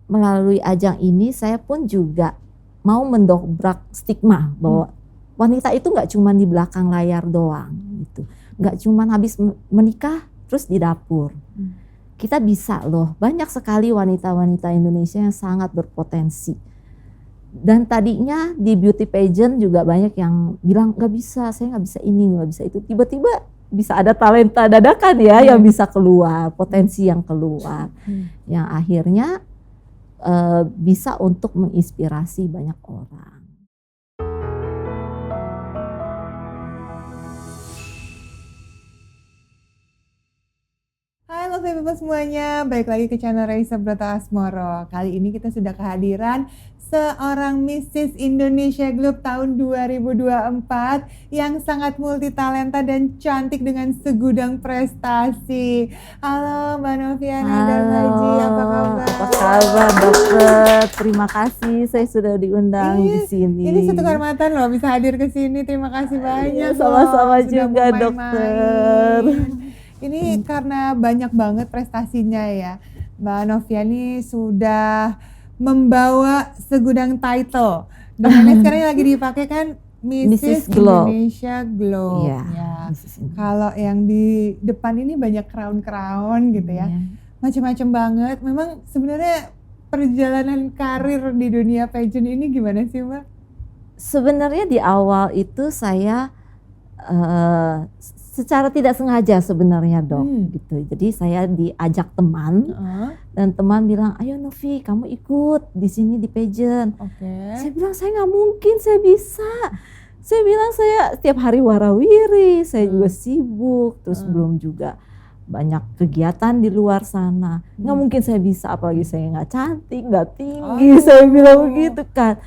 melalui ajang ini saya pun juga mau mendobrak stigma bahwa wanita itu nggak cuma di belakang layar doang gitu, nggak cuma habis menikah terus di dapur. Kita bisa loh, banyak sekali wanita-wanita Indonesia yang sangat berpotensi. Dan tadinya di beauty pageant juga banyak yang bilang nggak bisa, saya nggak bisa ini, nggak bisa itu. Tiba-tiba bisa ada talenta dadakan ya yang bisa keluar, potensi yang keluar, yang akhirnya bisa untuk menginspirasi banyak orang. Hai Lovely People semuanya, balik lagi ke channel Raisa Broto Asmoro. Kali ini kita sudah kehadiran seorang Mrs. Indonesia Globe tahun 2024 yang sangat multitalenta dan cantik dengan segudang prestasi. Halo Mbak Noviana Darmaji, apa kabar? Apa kabar dokter? Terima kasih saya sudah diundang di sini. Ini satu kehormatan loh bisa hadir ke sini. Terima kasih banyak. Sama-sama juga dokter. Ini karena banyak banget prestasinya ya. Mbak Noviani sudah membawa segudang title. Dengan sekarang yang lagi dipakai kan Mrs. Indonesia Globe. Ya. Kalau yang di depan ini banyak crown-crown gitu ya. Macam-macam banget. Memang sebenarnya perjalanan karir di dunia pageant ini gimana sih Mbak? Sebenarnya di awal itu saya secara tidak sengaja sebenarnya dok, gitu. Jadi saya diajak teman dan teman bilang, ayo Novi, kamu ikut di sini di pageant. Saya bilang saya nggak mungkin, saya bisa. Saya bilang saya setiap hari warawiri, saya juga sibuk, terus belum juga banyak kegiatan di luar sana. Nggak mungkin saya bisa, apalagi saya nggak cantik, nggak tinggi. Saya bilang begitu kan.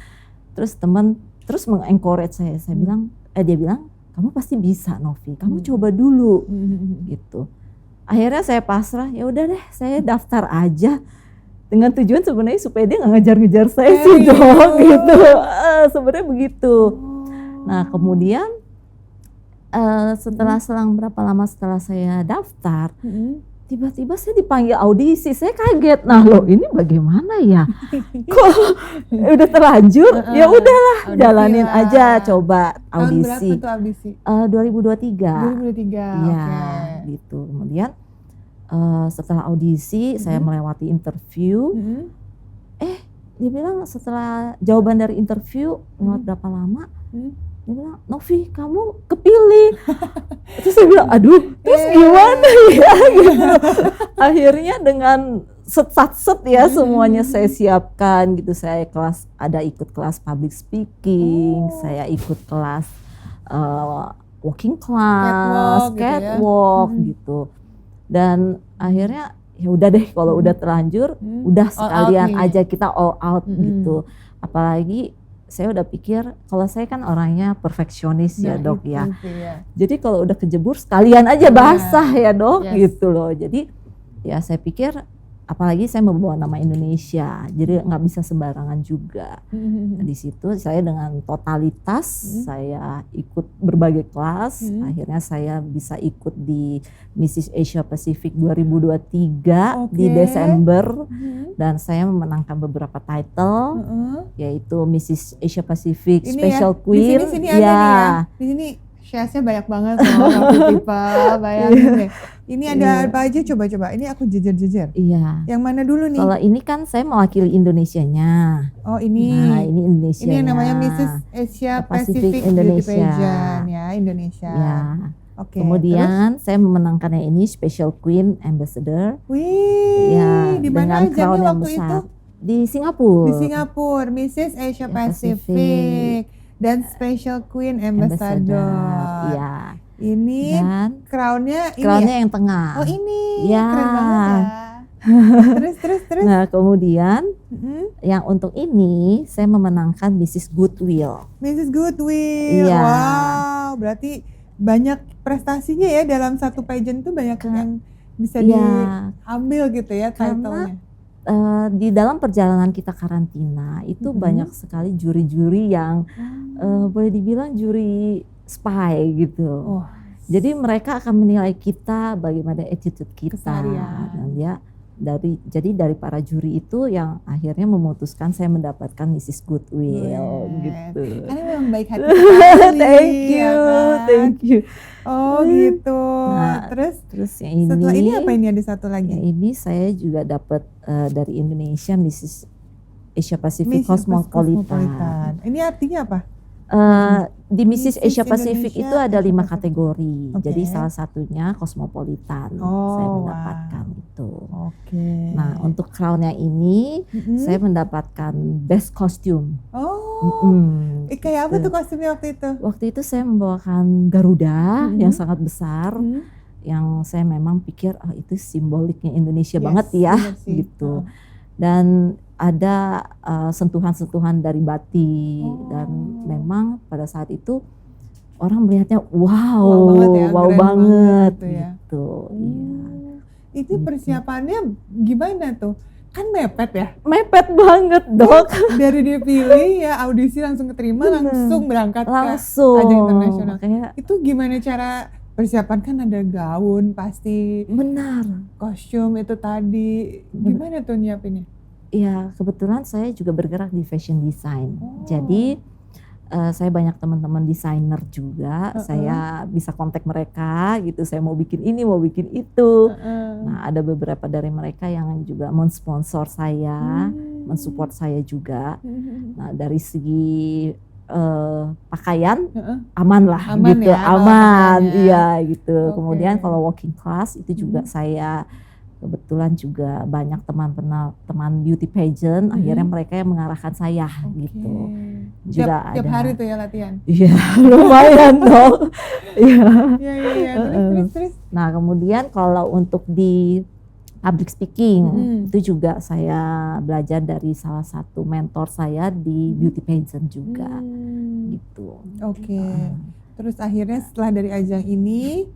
Terus teman terus mengencourage saya bilang, dia bilang, kamu pasti bisa Novi, kamu coba dulu gitu. Akhirnya saya pasrah, ya udah deh saya daftar aja dengan tujuan sebenarnya supaya dia nggak ngejar-ngejar saya sih dong gitu. Sebenarnya begitu. Nah kemudian setelah selang berapa lama setelah saya daftar, tiba-tiba saya dipanggil audisi, saya kaget. Nah loh ini bagaimana ya? Kok udah terlanjur? Ya udahlah, jalanin aja, coba audisi. Tahun berapa tuh audisi? 2023. 2023. Ya, gitu. Kemudian setelah audisi, saya melewati interview. Dia bilang setelah jawaban dari interview lewat berapa lama? Dia bilang, Novi kamu kepilih. Terus saya bilang, aduh terus gimana ya gitu. Akhirnya dengan set ya semuanya saya siapkan gitu. Saya ikut kelas public speaking, saya ikut kelas walking class, catwalk gitu. Dan akhirnya ya udah deh kalau udah terlanjur, udah sekalian aja kita all out gitu. Apalagi saya udah pikir kalau saya kan orangnya perfeksionis ya dok ya. Jadi kalau udah kejebur sekalian aja basah ya dok gitu loh. Jadi ya saya pikir apalagi saya membawa nama Indonesia, jadi nggak bisa sembarangan juga. Nah, di situ saya dengan totalitas saya ikut berbagai kelas, akhirnya saya bisa ikut di Mrs. Asia Pacific 2023 di Desember, dan saya memenangkan beberapa title, yaitu Mrs. Asia Pacific Special Queen. Di sini ada nih ya, di sini share-nya banyak banget loh, people, bayangin deh. Ini ada apa aja coba-coba, ini aku jejer-jejer. Iya. Yang mana dulu nih? Kalau ini kan saya mewakili Indonesianya. Oh ini. Nah ini Indonesia. Ini yang namanya Mrs. Asia Pacific Beauty Pageant ya, Indonesia. Ya. Oke. Kemudian saya memenangkannya ini Special Queen Ambassador. Wih, ya, di mana aja nih waktu besar. itu? Di Singapura. Di Singapura, Mrs. Asia Pacific dan Special Queen Ambassador. Iya. Ini dan crownnya yang tengah. Oh ini, ya. Keren banget ya. Terus. Nah kemudian yang untuk ini saya memenangkan Mrs. Goodwill. Mrs. Goodwill, ya. Wow, berarti banyak prestasinya ya dalam satu pageant tuh banyak yang bisa diambil gitu ya title-nya. Di dalam perjalanan kita karantina itu banyak sekali juri-juri yang boleh dibilang juri spy gitu. Jadi mereka akan menilai kita bagaimana attitude kita dan dia Jadi dari para juri itu yang akhirnya memutuskan saya mendapatkan Mrs. Goodwill gitu. Karena memang baik hati sekali. Thank you. Oh gitu. Nah, terus yang ini, setelah ini apa ini, ada satu lagi? Yang ini saya juga dapat dari Indonesia Mrs. Asia Pacific Cosmopolitan. Ini artinya apa? Di Mrs. Asia Pacific Indonesia, itu ada 5 Asia kategori. Oke. Jadi salah satunya Cosmopolitan. Saya mendapatkan itu. Oke. Nah, untuk crown-nya ini saya mendapatkan best costume. Kayak apa tuh kostumnya waktu itu? Waktu itu saya membawakan Garuda yang sangat besar. Yang saya memang pikir itu simboliknya Indonesia banget ya gitu. Dan ada sentuhan-sentuhan dari batik dan memang pada saat itu orang melihatnya wow banget gitu. Itu persiapannya gimana tuh? Kan mepet ya? Mepet banget dok. Dari dipilih ya audisi langsung keterima, langsung berangkat ke ajang internasional. Itu gimana cara persiapan? Kan ada gaun pasti. Benar. Kostum itu tadi. Gimana tuh nyiapinnya? Ya kebetulan saya juga bergerak di fashion design. Jadi saya banyak teman-teman desainer juga. Saya bisa kontak mereka gitu. Saya mau bikin ini, mau bikin itu. Nah ada beberapa dari mereka yang juga mensponsor saya, mensupport saya juga. Nah dari segi pakaian aman lah gitu, aman, iya gitu. Kemudian kalau walking class itu juga saya kebetulan juga banyak teman beauty pageant, akhirnya mereka yang mengarahkan saya gitu. Juga tiap hari tuh ya latihan? Iya lumayan dong. Iya. Terus. Nah kemudian kalau untuk di public speaking itu juga saya belajar dari salah satu mentor saya di beauty pageant juga gitu. Oke. Terus akhirnya setelah dari ajang ini,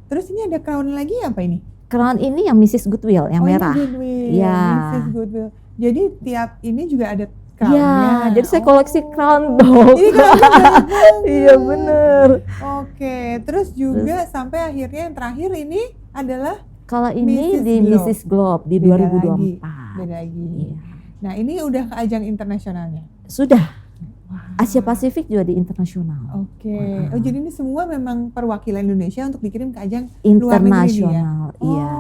terus ini ada crown lagi apa ini? Crown ini yang Mrs. Goodwill yang merah. Iya. Mrs. Goodwill. Jadi tiap ini juga ada crown-nya. Iya, jadi saya koleksi crown dong. Iya bener. Oke, terus juga sampai akhirnya yang terakhir ini adalah kalau ini di Mrs. Globe di 2024. Beda lagi. Iya. Nah ini udah ke ajang internasionalnya? Sudah. Asia Pasifik juga di internasional. Oke. Oh jadi ini semua memang perwakilan Indonesia untuk dikirim ke ajang internasional. Luar negeri ya? Iya.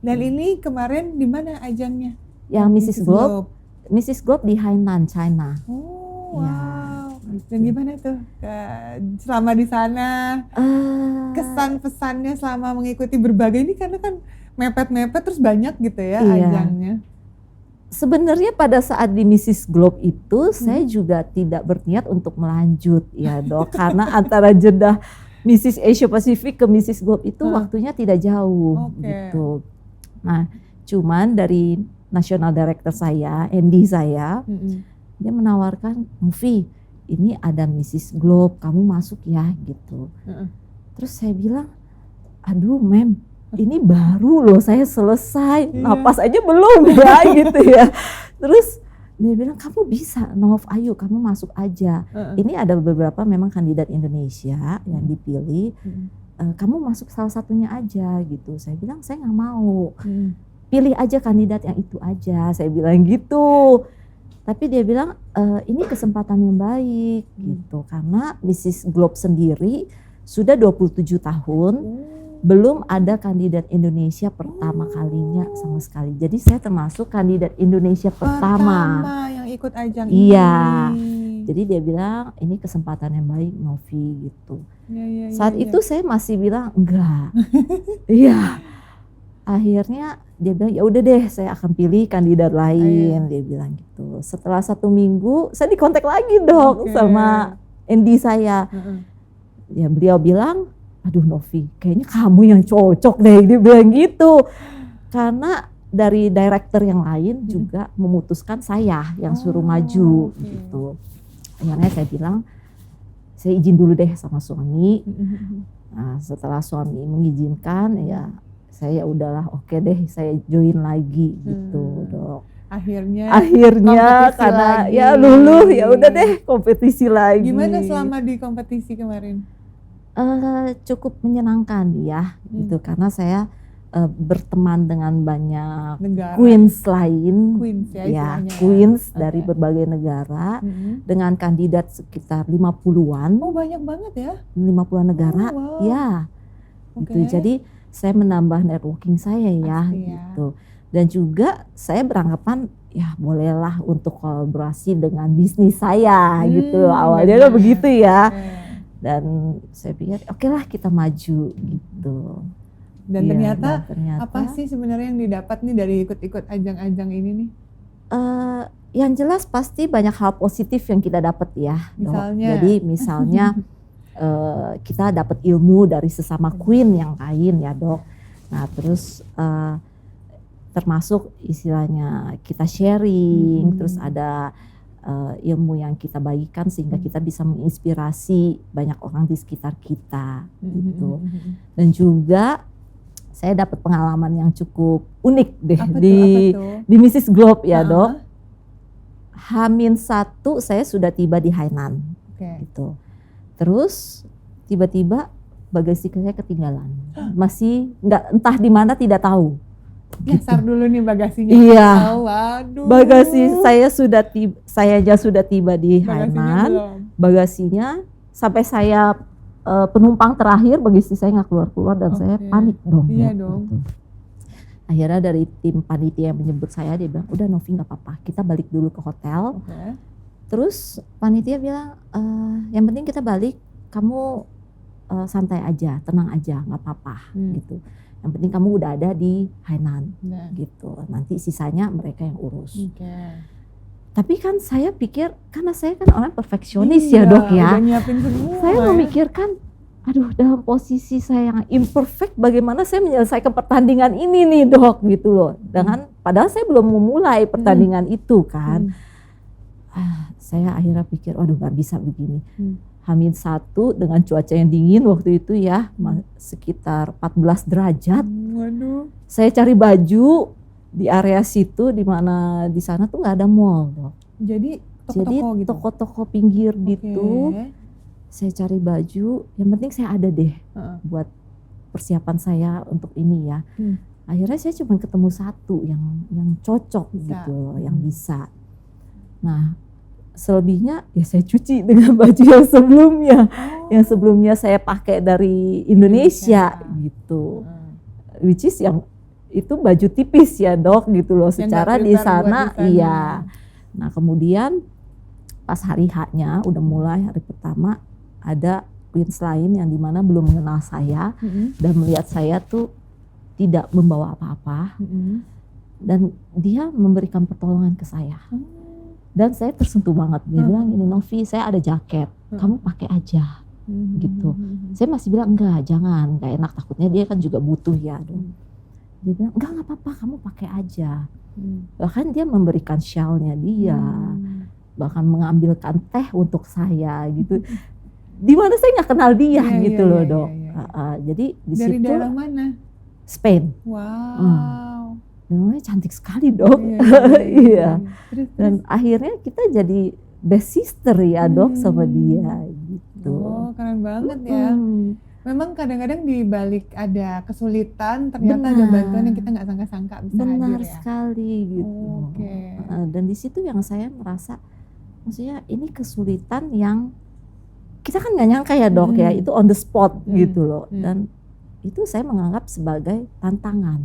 Dan ini kemarin di mana ajangnya? Yang Mrs. Globe. Mrs. Globe di Hainan, China. Wow. Dan gimana tuh selama di sana? Kesan pesannya selama mengikuti berbagai ini, karena kan mepet-mepet terus banyak gitu ya ajangnya. Sebenarnya pada saat di Mrs. Globe itu saya juga tidak berniat untuk melanjut ya dok, karena antara jeda Mrs. Asia Pacific ke Mrs. Globe itu waktunya tidak jauh gitu. Nah cuman dari national director saya, Andy saya, dia menawarkan, Novi ini ada Mrs. Globe, kamu masuk ya gitu. Terus saya bilang, aduh mem, ini baru loh saya selesai, napas aja belum ya gitu ya. Terus dia bilang kamu bisa, Nov, ayo kamu masuk aja. Ini ada beberapa memang kandidat Indonesia yang dipilih, kamu masuk salah satunya aja gitu. Saya bilang saya nggak mau, pilih aja kandidat yang itu aja. Saya bilang gitu. Tapi dia bilang ini kesempatan yang baik gitu, karena Mrs. Globe sendiri sudah 27 tahun. Belum ada kandidat Indonesia pertama kalinya sama sekali. Jadi saya termasuk kandidat Indonesia pertama yang ikut ajang ini. Iya. Jadi dia bilang ini kesempatan yang baik Novi gitu. Saat itu saya masih bilang enggak. Iya. Akhirnya dia bilang ya udah deh saya akan pilih kandidat lain. Dia bilang gitu. Setelah 1 minggu saya dikontak lagi dong sama Andy saya. Ya beliau bilang, aduh Novi, kayaknya kamu yang cocok deh, dia bilang gitu. Karena dari director yang lain juga memutuskan saya yang suruh maju gitu. Akhirnya saya bilang, saya izin dulu deh sama suami. Nah, setelah suami mengizinkan, ya saya udahlah oke deh, saya join lagi gitu dok. Akhirnya karena lagi. Ya luluh, ya udah deh kompetisi lagi. Gimana selama di kompetisi kemarin? Cukup menyenangkan ya gitu, karena saya berteman dengan banyak Negara. queens lain, Queens ya ya istilahnya. queens Oke. dari berbagai negara Mm-mm. dengan kandidat sekitar 50-an, Oh banyak banget ya. 50-an negara, Oh, wow. ya Oke. gitu. Jadi saya menambah networking saya ya, Pasti ya. gitu. Dan juga saya beranggapan ya bolehlah untuk kolaborasi dengan bisnis saya gitu. Awalnya kan benar. begitu ya. Oke. Dan saya pikir oke lah kita maju gitu. Dan Iya, ternyata, dan ternyata apa sih sebenarnya yang didapat nih dari ikut-ikut ajang-ajang ini nih? yang jelas pasti banyak hal positif yang kita dapat ya, Dok. Misalnya? Jadi misalnya kita dapat ilmu dari sesama queen yang lain ya, Dok. Nah terus termasuk istilahnya kita sharing, terus ada ilmu yang kita bagikan sehingga kita bisa menginspirasi banyak orang di sekitar kita gitu. Dan juga saya dapat pengalaman yang cukup unik deh Apa di tuh? Mrs. Globe ya, Ah, Dok. H-1 saya sudah tiba di Hainan Oke. gitu. Terus tiba-tiba bagasi saya ketinggalan. Masih entah di mana tidak tahu. Nyasar dulu nih bagasinya. Iya. Oh, waduh. Bagasi saya sudah tiba di Bagasinya Hainan. belum. Bagasinya sampai saya penumpang terakhir bagasi saya nggak keluar dan saya Oke. panik dong. Iya gitu. dong. Akhirnya dari tim panitia yang menjemput saya, dia bilang udah Novi nggak apa-apa, kita balik dulu ke hotel. Oke. Terus panitia bilang yang penting kita balik, kamu santai aja, tenang aja, nggak apa-apa gitu. Yang penting kamu udah ada di Hainan Nah. gitu. Nanti sisanya mereka yang urus. Oke. Tapi kan saya pikir, karena saya kan orang perfeksionis ya, Dok ya. Udah nyiapin semua. Saya ya. memikirkan, aduh dalam posisi saya yang imperfect, bagaimana saya menyelesaikan pertandingan ini nih, Dok, gitu loh. Dengan padahal saya belum memulai pertandingan itu kan. Saya akhirnya pikir, waduh nggak bisa begini. H-1 dengan cuaca yang dingin waktu itu ya, sekitar 14 derajat. Waduh. Saya cari baju di area situ, di mana di sana tuh nggak ada mall, Dok. Jadi Jadi toko-toko gitu. toko-toko pinggir Oke. gitu. Saya cari baju, yang penting saya ada deh buat persiapan saya untuk ini ya. Akhirnya saya cuma ketemu satu yang cocok Bisa. gitu, yang bisa. Nah, selebihnya ya saya cuci dengan baju yang sebelumnya. Yang sebelumnya saya pakai dari Indonesia gitu. Which is yang itu baju tipis ya, Dok, gitu loh. Yang Secara nggak di prepare buat sana di sana. iya. Nah, kemudian pas hari H-nya udah mulai hari pertama, ada queens lain yang dimana belum mengenal saya dan melihat saya tuh tidak membawa apa-apa, dan dia memberikan pertolongan ke saya. Dan saya tersentuh banget. Dia bilang ini, Novi, saya ada jaket, kamu pakai aja gitu. Saya masih bilang enggak, jangan, nggak enak, takutnya dia kan juga butuh ya. Dia bilang enggak apa-apa, kamu pakai aja. Bahkan dia memberikan shawlnya dia, bahkan mengambilkan teh untuk saya gitu. Di mana saya nggak kenal dia gitu loh, Dok. Jadi di Dari situ daerah mana? Spain. Wow. Namanya cantik sekali, Dok. Iya. Dan akhirnya kita jadi best sister ya, Dok, sama dia gitu. Oh, keren banget ya. Memang kadang-kadang di balik ada kesulitan, ternyata ada bantuan yang kita nggak sangka-sangka bisa hadir Benar ya. sekali gitu. Oke. Dan di situ yang saya merasa, maksudnya ini kesulitan yang kita kan nggak nyangka ya, Dok, ya, itu on the spot gitu loh. Dan itu saya menganggap sebagai tantangan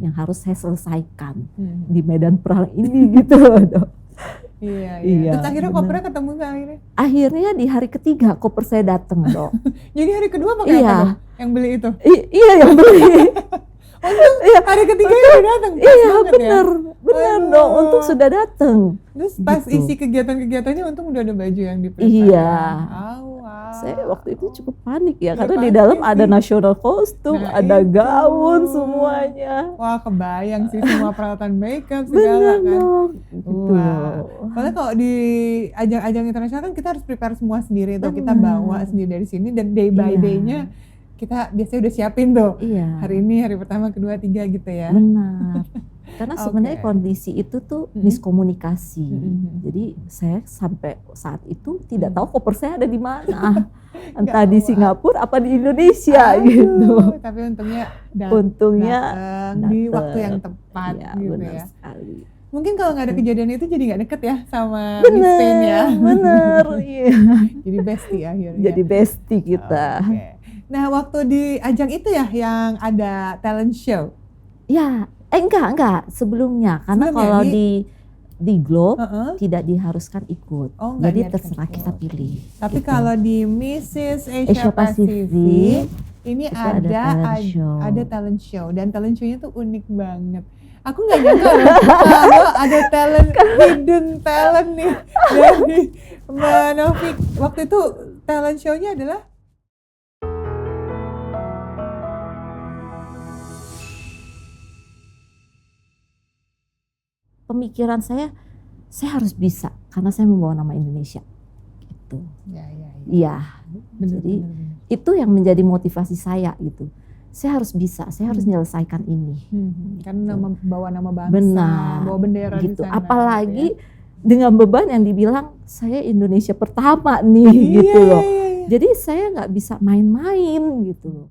yang harus saya selesaikan di medan perang ini gitu loh, Dok. Iya. Terus akhirnya kopernya ketemu nggak akhirnya? Akhirnya di hari ketiga koper saya datang, Dok. Jadi hari kedua pakai apa, Dok? Yang beli itu? Iya, yang beli. Iya. Hari ketiga udah datang. Iya, benar, Dok. Untung sudah datang. Terus pas gitu. isi kegiatan-kegiatannya untung udah ada baju yang di Iya. Oh, wow. Saya waktu itu cukup panik ya, Iya, karena di pasti dalam ada sih. national costume, Nah, ada itu. gaun semuanya. Wah, kebayang sih semua peralatan makeup segala Benar, kan. Dok. Gitu. Wah. Soalnya kalau di ajang-ajang internasional kan kita harus prepare semua sendiri tuh, kita Benar. bawa sendiri dari sini dan day by Iya. day-nya kita biasanya udah siapin tuh. Iya. Hari ini, hari pertama, kedua, tiga gitu ya. Benar. Karena sebenarnya kondisi itu tuh miskomunikasi. Jadi saya sampai saat itu tidak tahu koper saya ada di mana. Entah di Singapura apa di Indonesia gitu. Tapi untungnya datang di waktu yang tepat ya, gitu benar ya. sekali. Mungkin kalau nggak ada kejadian itu jadi nggak deket ya sama Miss Spain ya. Bener, iya. Jadi bestie akhirnya. Jadi bestie kita. Nah waktu di ajang itu ya yang ada talent show? Ya, enggak sebelumnya. Karena kalau di Globe tidak diharuskan ikut. Jadi terserah kita pilih. Tapi gitu. kalau di Mrs. Asia Pacific ini ada talent show dan talent show-nya tuh unik banget. Aku nggak nyangka kalau ada hidden talent nih dari Mbak Novik. Waktu itu talent show-nya adalah pemikiran saya harus bisa karena saya membawa nama Indonesia gitu. Iya. Jadi itu yang menjadi motivasi saya gitu. Saya harus bisa, saya harus menyelesaikan ini. Karena bawa nama bangsa, bawa bendera gitu. di sana. Apalagi gitu ya. Dengan beban yang dibilang saya Indonesia pertama nih gitu loh. Jadi saya nggak bisa main-main gitu loh.